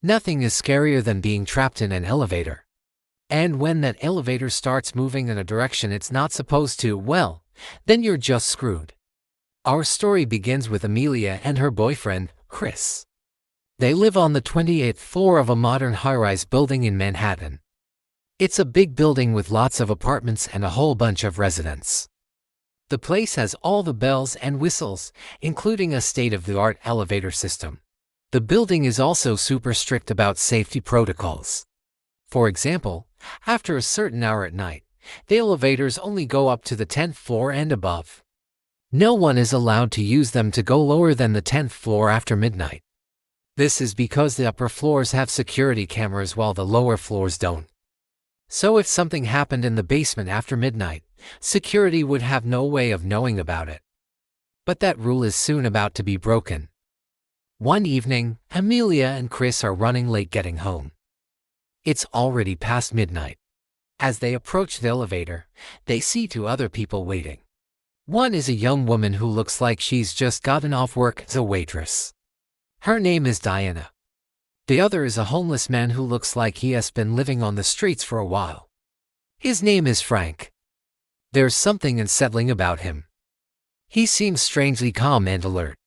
Nothing is scarier than being trapped in an elevator. And when that elevator starts moving in a direction it's not supposed to, well, then you're just screwed. Our story begins with Amelia and her boyfriend, Chris. They live on the 28th floor of a modern high-rise building in Manhattan. It's a big building with lots of apartments and a whole bunch of residents. The place has all the bells and whistles, including a state-of-the-art elevator system. The building is also super strict about safety protocols. For example, after a certain hour at night, the elevators only go up to the 10th floor and above. No one is allowed to use them to go lower than the 10th floor after midnight. This is because the upper floors have security cameras while the lower floors don't. So if something happened in the basement after midnight, security would have no way of knowing about it. But that rule is soon about to be broken. One evening, Amelia and Chris are running late getting home. It's already past midnight. As they approach the elevator, they see two other people waiting. One is a young woman who looks like she's just gotten off work as a waitress. Her name is Diana. The other is a homeless man who looks like he has been living on the streets for a while. His name is Frank. There's something unsettling about him. He seems strangely calm and alert.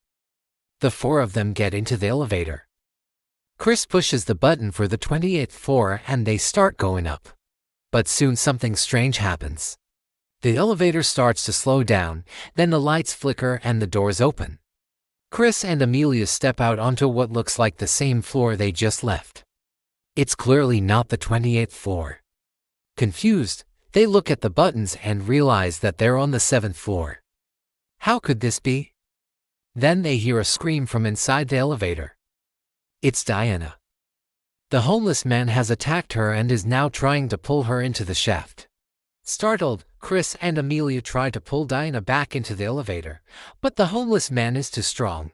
The four of them get into the elevator. Chris pushes the button for the 28th floor and they start going up. But soon something strange happens. The elevator starts to slow down, then the lights flicker and the doors open. Chris and Amelia step out onto what looks like the same floor they just left. It's clearly not the 28th floor. Confused, they look at the buttons and realize that they're on the 7th floor. How could this be? Then they hear a scream from inside the elevator. It's Diana. The homeless man has attacked her and is now trying to pull her into the shaft. Startled, Chris and Amelia try to pull Diana back into the elevator, but the homeless man is too strong.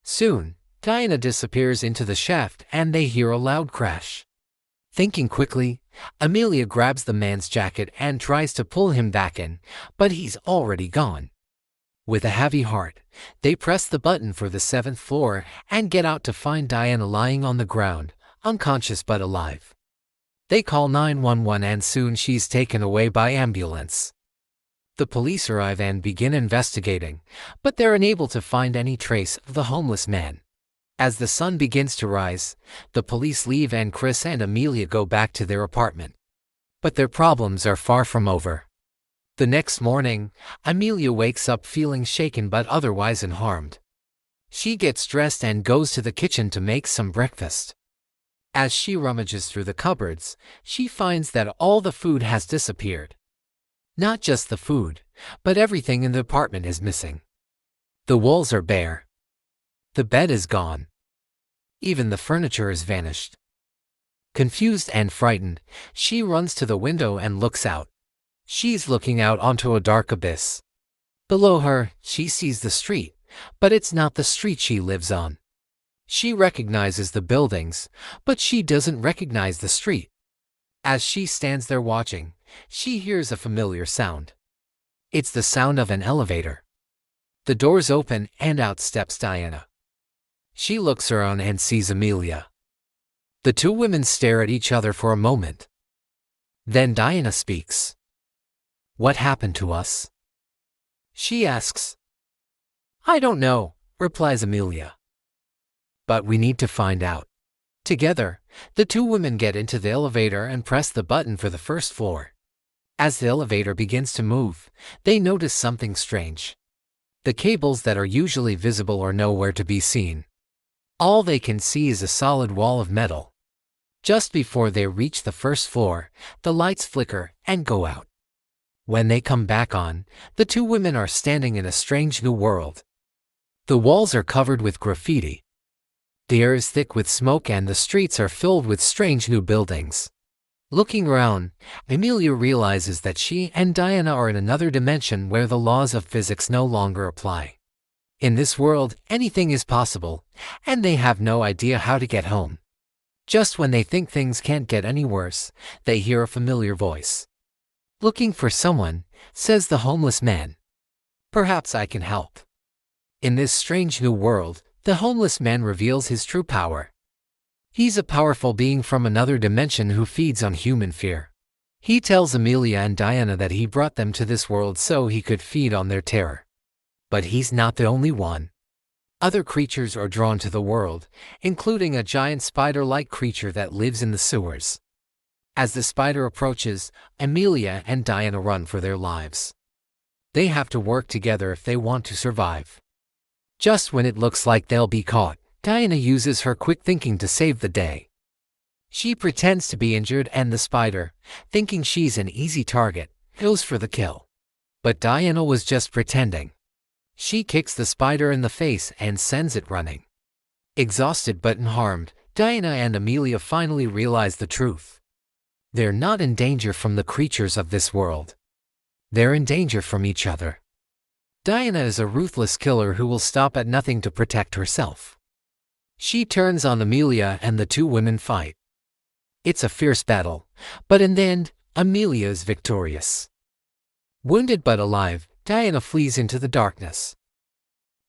Soon, Diana disappears into the shaft and they hear a loud crash. Thinking quickly, Amelia grabs the man's jacket and tries to pull him back in, but he's already gone. With a heavy heart, they press the button for the 7th floor and get out to find Diana lying on the ground, unconscious but alive. They call 911 and soon she's taken away by ambulance. The police arrive and begin investigating, but they're unable to find any trace of the homeless man. As the sun begins to rise, the police leave and Chris and Amelia go back to their apartment. But their problems are far from over. The next morning, Amelia wakes up feeling shaken but otherwise unharmed. She gets dressed and goes to the kitchen to make some breakfast. As she rummages through the cupboards, she finds that all the food has disappeared. Not just the food, but everything in the apartment is missing. The walls are bare. The bed is gone. Even the furniture has vanished. Confused and frightened, she runs to the window and looks out. She's looking out onto a dark abyss. Below her, she sees the street, but it's not the street she lives on. She recognizes the buildings, but she doesn't recognize the street. As she stands there watching, she hears a familiar sound. It's the sound of an elevator. The doors open and out steps Diana. She looks around and sees Amelia. The two women stare at each other for a moment. Then Diana speaks. "What happened to us?" she asks. "I don't know," replies Amelia. "But we need to find out." Together, the two women get into the elevator and press the button for the 1st floor. As the elevator begins to move, they notice something strange. The cables that are usually visible are nowhere to be seen. All they can see is a solid wall of metal. Just before they reach the 1st floor, the lights flicker and go out. When they come back on, the two women are standing in a strange new world. The walls are covered with graffiti. The air is thick with smoke and the streets are filled with strange new buildings. Looking around, Amelia realizes that she and Diana are in another dimension where the laws of physics no longer apply. In this world, anything is possible, and they have no idea how to get home. Just when they think things can't get any worse, they hear a familiar voice. "Looking for someone," says the homeless man. "Perhaps I can help." In this strange new world, the homeless man reveals his true power. He's a powerful being from another dimension who feeds on human fear. He tells Amelia and Diana that he brought them to this world so he could feed on their terror. But he's not the only one. Other creatures are drawn to the world, including a giant spider-like creature that lives in the sewers. As the spider approaches, Amelia and Diana run for their lives. They have to work together if they want to survive. Just when it looks like they'll be caught, Diana uses her quick thinking to save the day. She pretends to be injured and the spider, thinking she's an easy target, goes for the kill. But Diana was just pretending. She kicks the spider in the face and sends it running. Exhausted but unharmed, Diana and Amelia finally realize the truth. They're not in danger from the creatures of this world. They're in danger from each other. Diana is a ruthless killer who will stop at nothing to protect herself. She turns on Amelia and the two women fight. It's a fierce battle, but in the end, Amelia is victorious. Wounded but alive, Diana flees into the darkness.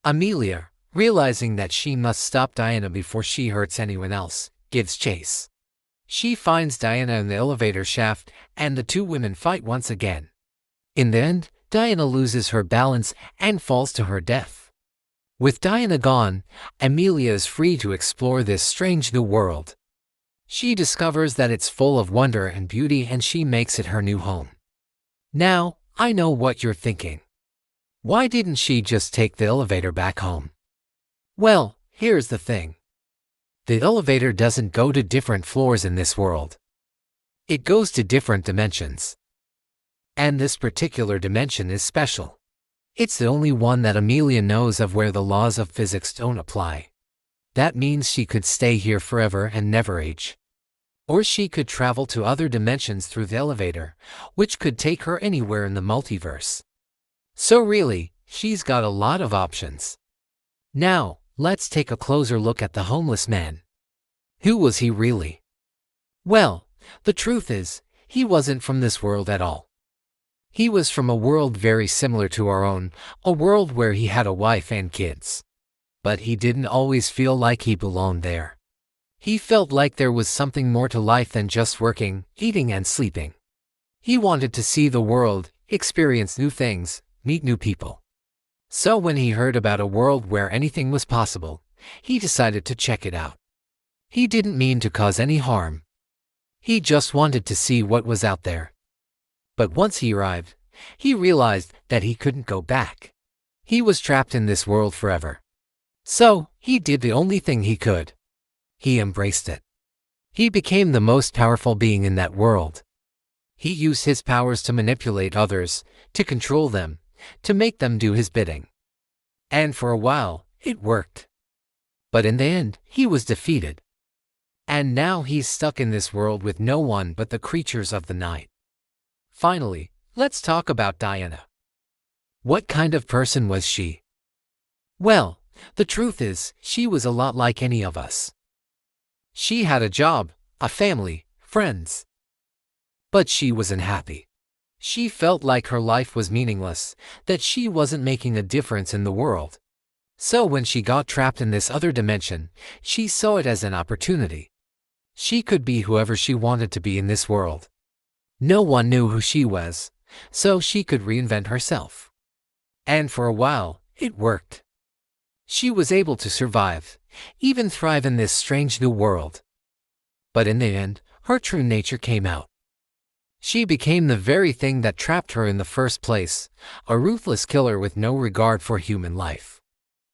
Amelia, realizing that she must stop Diana before she hurts anyone else, gives chase. She finds Diana in the elevator shaft, and the two women fight once again. In the end, Diana loses her balance and falls to her death. With Diana gone, Amelia is free to explore this strange new world. She discovers that it's full of wonder and beauty and she makes it her new home. Now, I know what you're thinking. Why didn't she just take the elevator back home? Well, here's the thing. The elevator doesn't go to different floors in this world. It goes to different dimensions. And this particular dimension is special. It's the only one that Amelia knows of where the laws of physics don't apply. That means she could stay here forever and never age. Or she could travel to other dimensions through the elevator, which could take her anywhere in the multiverse. So really, she's got a lot of options. Now, let's take a closer look at the homeless man. Who was he really? Well, the truth is, he wasn't from this world at all. He was from a world very similar to our own, a world where he had a wife and kids. But he didn't always feel like he belonged there. He felt like there was something more to life than just working, eating and sleeping. He wanted to see the world, experience new things, meet new people. So when he heard about a world where anything was possible, he decided to check it out. He didn't mean to cause any harm. He just wanted to see what was out there. But once he arrived, he realized that he couldn't go back. He was trapped in this world forever. So, he did the only thing he could. He embraced it. He became the most powerful being in that world. He used his powers to manipulate others, to control them, to make them do his bidding. And for a while, it worked. But in the end, he was defeated. And now he's stuck in this world with no one but the creatures of the night. Finally, let's talk about Diana. What kind of person was she? Well, the truth is, she was a lot like any of us. She had a job, a family, friends. But she wasn't happy. She felt like her life was meaningless, that she wasn't making a difference in the world. So when she got trapped in this other dimension, she saw it as an opportunity. She could be whoever she wanted to be in this world. No one knew who she was, so she could reinvent herself. And for a while, it worked. She was able to survive, even thrive in this strange new world. But in the end, her true nature came out. She became the very thing that trapped her in the first place, a ruthless killer with no regard for human life.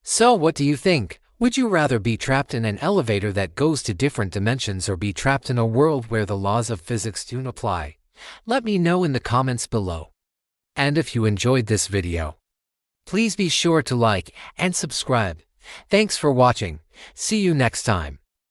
So what do you think? Would you rather be trapped in an elevator that goes to different dimensions or be trapped in a world where the laws of physics don't apply? Let me know in the comments below. And if you enjoyed this video, please be sure to like and subscribe. Thanks for watching. See you next time.